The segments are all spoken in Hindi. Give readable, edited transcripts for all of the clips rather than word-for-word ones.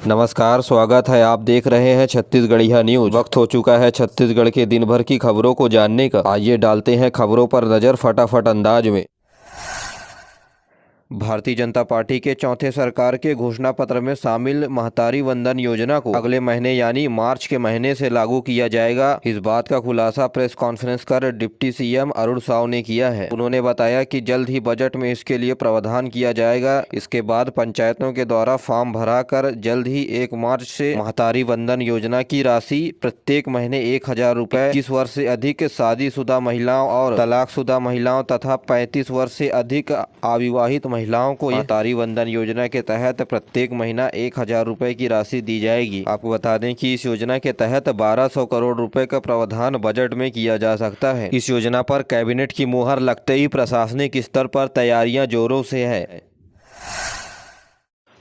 नमस्कार, स्वागत है। आप देख रहे हैं छत्तीसगढ़िया न्यूज। वक्त हो चुका है छत्तीसगढ़ के दिन भर की खबरों को जानने का। आइए डालते हैं खबरों पर नजर फटाफट अंदाज में। भारतीय जनता पार्टी के चौथे सरकार के घोषणा पत्र में शामिल महतारी वंदन योजना को अगले महीने यानी मार्च के महीने से लागू किया जाएगा। इस बात का खुलासा प्रेस कॉन्फ्रेंस कर डिप्टी सीएम अरुण साव ने किया है। उन्होंने बताया कि जल्द ही बजट में इसके लिए प्रावधान किया जाएगा। इसके बाद पंचायतों के द्वारा फॉर्म भरा कर जल्द ही 1 मार्च से महतारी वंदन योजना की राशि प्रत्येक महीने 1000 रुपए 21 वर्ष से अधिक शादीशुदा महिलाओं और तलाकशुदा महिलाओं तथा 35 वर्ष से अधिक अविवाहित महिलाओं को महतारी वंदन योजना के तहत प्रत्येक महीना 1000 रुपए की राशि दी जाएगी। आपको बता दें कि इस योजना के तहत 1200 करोड़ रुपए का प्रावधान बजट में किया जा सकता है। इस योजना पर कैबिनेट की मुहर लगते ही प्रशासनिक स्तर पर तैयारियां जोरों से है।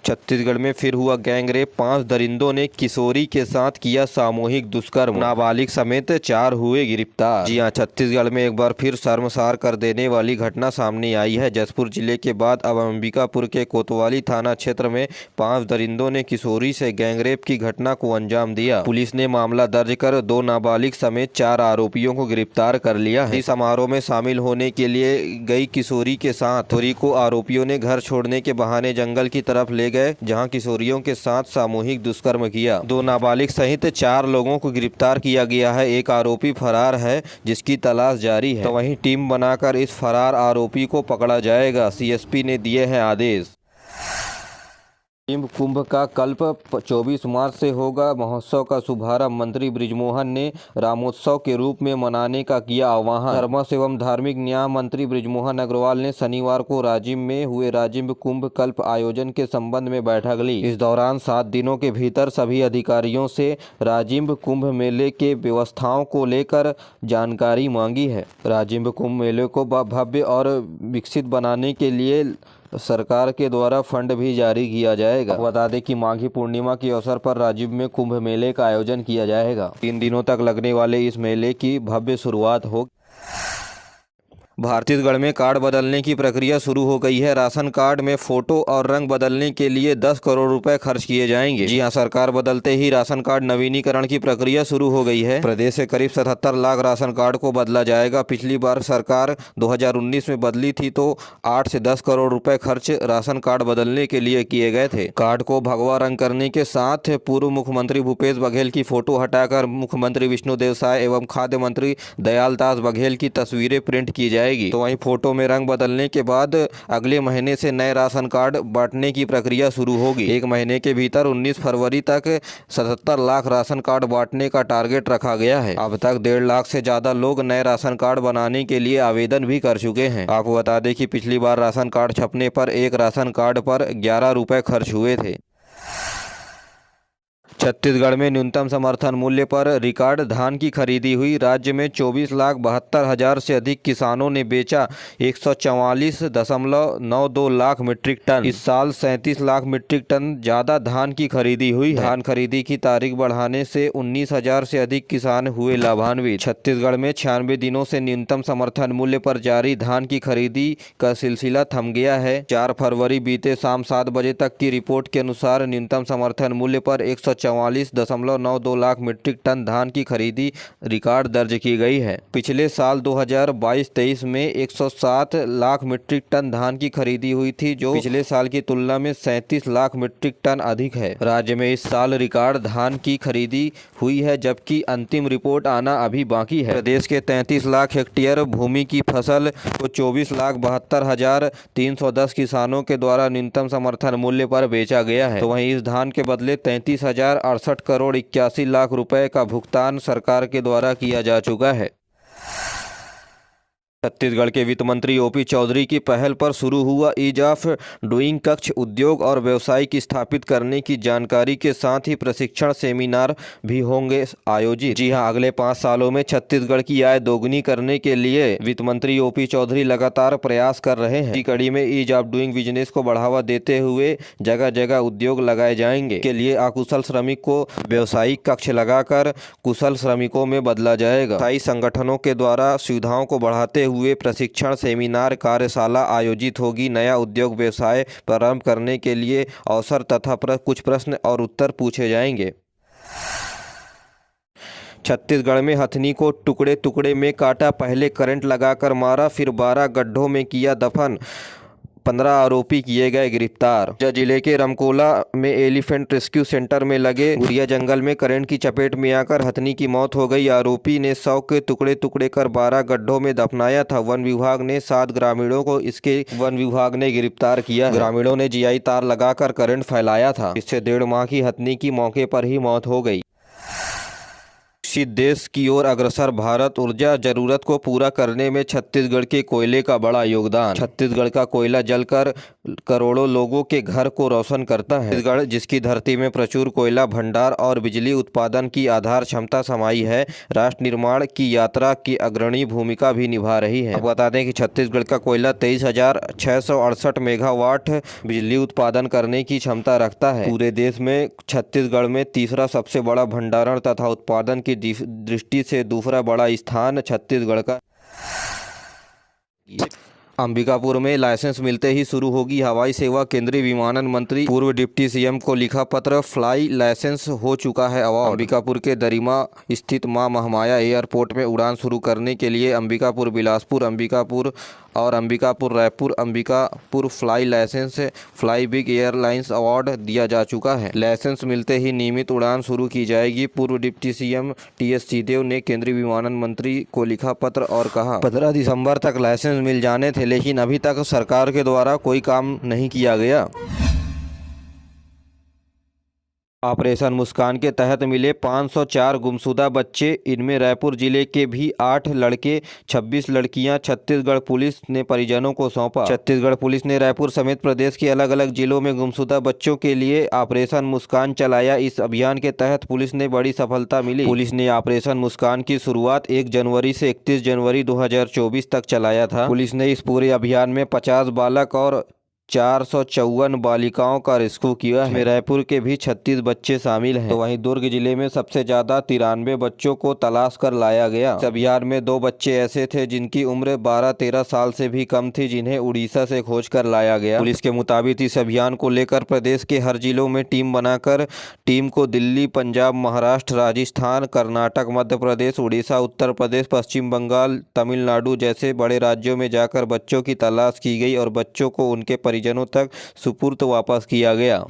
छत्तीसगढ़ में फिर हुआ गैंगरेप। 5 दरिंदों ने किशोरी के साथ किया सामूहिक दुष्कर्म। नाबालिग समेत 4 हुए गिरफ्तार। जी हां, छत्तीसगढ़ में एक बार फिर शर्मसार कर देने वाली घटना सामने आई है। जसपुर जिले के बाद अब अंबिकापुर के कोतवाली थाना क्षेत्र में 5 दरिंदों ने किशोरी से गैंगरेप की घटना को अंजाम दिया। पुलिस ने मामला दर्ज कर 2 नाबालिग समेत 4 आरोपियों को गिरफ्तार कर लिया है। इस समारोह में शामिल होने के लिए गई किशोरी के साथ किशोरी को आरोपियों ने घर छोड़ने के बहाने जंगल की तरफ ले गए, जहां किशोरियों के साथ सामूहिक दुष्कर्म किया। 2 नाबालिग सहित 4 लोगों को गिरफ्तार किया गया है। एक आरोपी फरार है, जिसकी तलाश जारी है। तो वहीं टीम बनाकर इस फरार आरोपी को पकड़ा जाएगा। सीएसपी ने दिए हैं आदेश। कुंभ का कल 24 मार्च से होगा। महोत्सव का शुभारंभ मंत्री बृजमोहन ने रामोत्सव के रूप में मनाने का किया आह्वान। धर्म एवं धार्मिक न्याय मंत्री बृजमोहन अग्रवाल ने शनिवार को राजिम में हुए राजिम कुंभ कल्प आयोजन के संबंध में बैठक ली। इस दौरान 7 दिनों के भीतर सभी अधिकारियों से राजिम कुंभ मेले के व्यवस्थाओं को लेकर जानकारी मांगी है। राजिम कुंभ मेले को भव्य और विकसित बनाने के लिए सरकार के द्वारा फंड भी जारी किया जाएगा। बता दें कि माघी पूर्णिमा के अवसर पर राजिम में कुंभ मेले का आयोजन किया जाएगा। 3 दिनों तक लगने वाले इस मेले की भव्य शुरुआत होगी। छत्तीसगढ़ में कार्ड बदलने की प्रक्रिया शुरू हो गई है। राशन कार्ड में फोटो और रंग बदलने के लिए 10 करोड़ रुपए खर्च किए जाएंगे। जी हां, सरकार बदलते ही राशन कार्ड नवीनीकरण की प्रक्रिया शुरू हो गई है। प्रदेश से करीब 77 लाख राशन कार्ड को बदला जाएगा। पिछली बार सरकार 2019 में बदली थी तो 8 से 10 करोड़ रुपए खर्च राशन कार्ड बदलने के लिए किए गए थे। कार्ड को भगवा रंग करने के साथ पूर्व मुख्यमंत्री भूपेश बघेल की फोटो हटाकर मुख्यमंत्री विष्णुदेव साय एवं खाद्य मंत्री दयालदास बघेल की तस्वीरें प्रिंट की जाएगी। तो वहीं फोटो में रंग बदलने के बाद अगले महीने से नए राशन कार्ड बांटने की प्रक्रिया शुरू होगी। 1 महीने के भीतर 19 फरवरी तक 77 लाख राशन कार्ड बांटने का टारगेट रखा गया है। अब तक 1.5 लाख से ज्यादा लोग नए राशन कार्ड बनाने के लिए आवेदन भी कर चुके हैं। आपको बता दें कि पिछली बार राशन कार्ड छपने पर एक राशन कार्ड पर 11 रुपए खर्च हुए थे। छत्तीसगढ़ में न्यूनतम समर्थन मूल्य पर रिकॉर्ड धान की खरीदी हुई। राज्य में 24,72,000 से अधिक किसानों ने बेचा 144.92 लाख मीट्रिक टन। इस साल 37 लाख मीट्रिक टन ज्यादा धान की खरीदी हुई है। धान खरीदी की तारीख बढ़ाने से 19,000 से अधिक किसान हुए लाभान्वित। छत्तीसगढ़ में 96 दिनों से न्यूनतम समर्थन मूल्य पर जारी धान की खरीदी का सिलसिला थम गया है। 4 फरवरी बीते शाम 7 बजे तक की रिपोर्ट के अनुसार न्यूनतम समर्थन मूल्य पर 144.92 लाख मीट्रिक टन धान की खरीदी रिकॉर्ड दर्ज की गई है। पिछले साल 2022-23 में 107 लाख मीट्रिक टन धान की खरीदी हुई थी, जो पिछले साल की तुलना में 37 लाख मीट्रिक टन अधिक है। राज्य में इस साल रिकॉर्ड धान की खरीदी हुई है, जबकि अंतिम रिपोर्ट आना अभी बाकी है। प्रदेश के 33 लाख हेक्टेयर भूमि की फसल को 24,72,310 किसानों के द्वारा न्यूनतम समर्थन मूल्य पर बेचा गया है। तो वहीं इस धान के बदले 33,068 करोड़ 81 लाख रुपए का भुगतान सरकार के द्वारा किया जा चुका है। छत्तीसगढ़ के वित्त मंत्री ओपी चौधरी की पहल पर शुरू हुआ ईज ऑफ डूइंग कक्ष उद्योग और व्यवसाय की स्थापित करने की जानकारी के साथ ही प्रशिक्षण सेमिनार भी होंगे आयोजित। जी हां, अगले 5 सालों में छत्तीसगढ़ की आय दोगुनी करने के लिए वित्त मंत्री ओपी चौधरी लगातार प्रयास कर रहे हैं। इसी कड़ी में ईज ऑफ डूइंग बिजनेस को बढ़ावा देते हुए जगह जगह उद्योग लगाए जाएंगे। के लिए अकुशल श्रमिक को व्यवसायिक कक्ष लगाकर कुशल श्रमिकों में बदला जाएगा। स्थायी संगठनों के द्वारा सुविधाओं को बढ़ाते हुए प्रशिक्षण, सेमिनार, कार्यशाला आयोजित होगी। नया उद्योग व्यवसाय प्रारंभ करने के लिए अवसर तथा कुछ प्रश्न और उत्तर पूछे जाएंगे। छत्तीसगढ़ में हथनी को टुकड़े टुकड़े में काटा, पहले करंट लगाकर मारा, फिर 12 गड्ढों में किया दफन। 15 आरोपी किए गए गिरफ्तार। जिले के रमकोला में एलिफेंट रेस्क्यू सेंटर में लगे गुड़िया जंगल में करंट की चपेट में आकर हथनी की मौत हो गई। आरोपी ने 100 के टुकड़े टुकड़े कर 12 गड्ढों में दफनाया था। वन विभाग ने 7 ग्रामीणों को वन विभाग ने गिरफ्तार किया। ग्रामीणों ने जीआई तार लगाकर करंट फैलाया था, इससे 1.5 माह की हथनी की मौके पर ही मौत हो गई। विकसित देश की ओर अग्रसर भारत, ऊर्जा जरूरत को पूरा करने में छत्तीसगढ़ के कोयले का बड़ा योगदान। छत्तीसगढ़ का कोयला जलकर करोड़ों लोगों के घर को रोशन करता है। छत्तीसगढ़, जिसकी धरती में प्रचुर कोयला भंडार और बिजली उत्पादन की आधार क्षमता समाई है, राष्ट्र निर्माण की यात्रा की अग्रणी भूमिका भी निभा रही है। बता दें कि छत्तीसगढ़ का कोयला 23,668 मेगावाट बिजली उत्पादन करने की क्षमता रखता है। पूरे देश में छत्तीसगढ़ में तीसरा सबसे बड़ा भंडारण तथा उत्पादन की दृष्टि से दूसरा बड़ा स्थान छत्तीसगढ़ का। अंबिकापुर में लाइसेंस मिलते ही शुरू होगी हवाई सेवा। केंद्रीय विमानन मंत्री पूर्व डिप्टी सीएम को लिखा पत्र, फ्लाई लाइसेंस हो चुका है अवार्ड। अंबिकापुर के दरिमा स्थित मां महामाया एयरपोर्ट में उड़ान शुरू करने के लिए अंबिकापुर बिलासपुर, अंबिकापुर और Ambikapur Raipur Ambikapur fly licence fly big airlines award दिया जा चुका है। लाइसेंस मिलते ही नियमित उड़ान शुरू की जाएगी। पूर्व डिप्टी सीएम टीएस सिंहदेव ने केंद्रीय विमानन मंत्री को लिखा पत्र और कहा, 15 दिसंबर तक लाइसेंस मिल जाने थे, लेकिन अभी तक सरकार के द्वारा कोई काम नहीं किया गया। ऑपरेशन मुस्कान के तहत मिले 504 गुमशुदा बच्चे, इनमें रायपुर जिले के भी 8 लड़के, 26 लड़कियां। छत्तीसगढ़ पुलिस ने परिजनों को सौंपा। छत्तीसगढ़ पुलिस ने रायपुर समेत प्रदेश के अलग अलग जिलों में गुमशुदा बच्चों के लिए ऑपरेशन मुस्कान चलाया। इस अभियान के तहत पुलिस ने बड़ी सफलता मिली। पुलिस ने ऑपरेशन मुस्कान की शुरुआत 1 जनवरी से 31 जनवरी 2024 तक चलाया था। पुलिस ने इस पूरे अभियान में 50 बालक और 454 बालिकाओं का रेस्क्यू किया है। रायपुर के भी 36 बच्चे शामिल हैं। तो वहीं दुर्ग जिले में सबसे ज्यादा 93 बच्चों को तलाश कर लाया गया। इस अभियान में 2 बच्चे ऐसे थे जिनकी उम्र 12-13 साल से भी कम थी, जिन्हें उड़ीसा से खोज कर लाया गया। पुलिस के मुताबिक इस अभियान को लेकर प्रदेश के हर जिलों में टीम बनाकर टीम को दिल्ली, पंजाब, महाराष्ट्र, राजस्थान, कर्नाटक, मध्य प्रदेश, उड़ीसा, उत्तर प्रदेश, पश्चिम बंगाल, तमिलनाडु जैसे बड़े राज्यों में जाकर बच्चों की तलाश की गई और बच्चों को उनके परिजनों तक सुपुर्द वापस किया गया।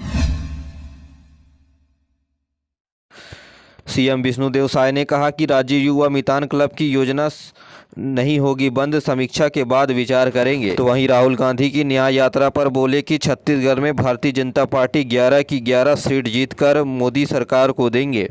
सीएम विष्णुदेव साय ने कहा कि राज्य युवा मितान क्लब की योजना नहीं होगी बंद, समीक्षा के बाद विचार करेंगे। तो वहीं राहुल गांधी की न्याय यात्रा पर बोले कि छत्तीसगढ़ में भारतीय जनता पार्टी 11 की 11 सीट जीतकर मोदी सरकार को देंगे।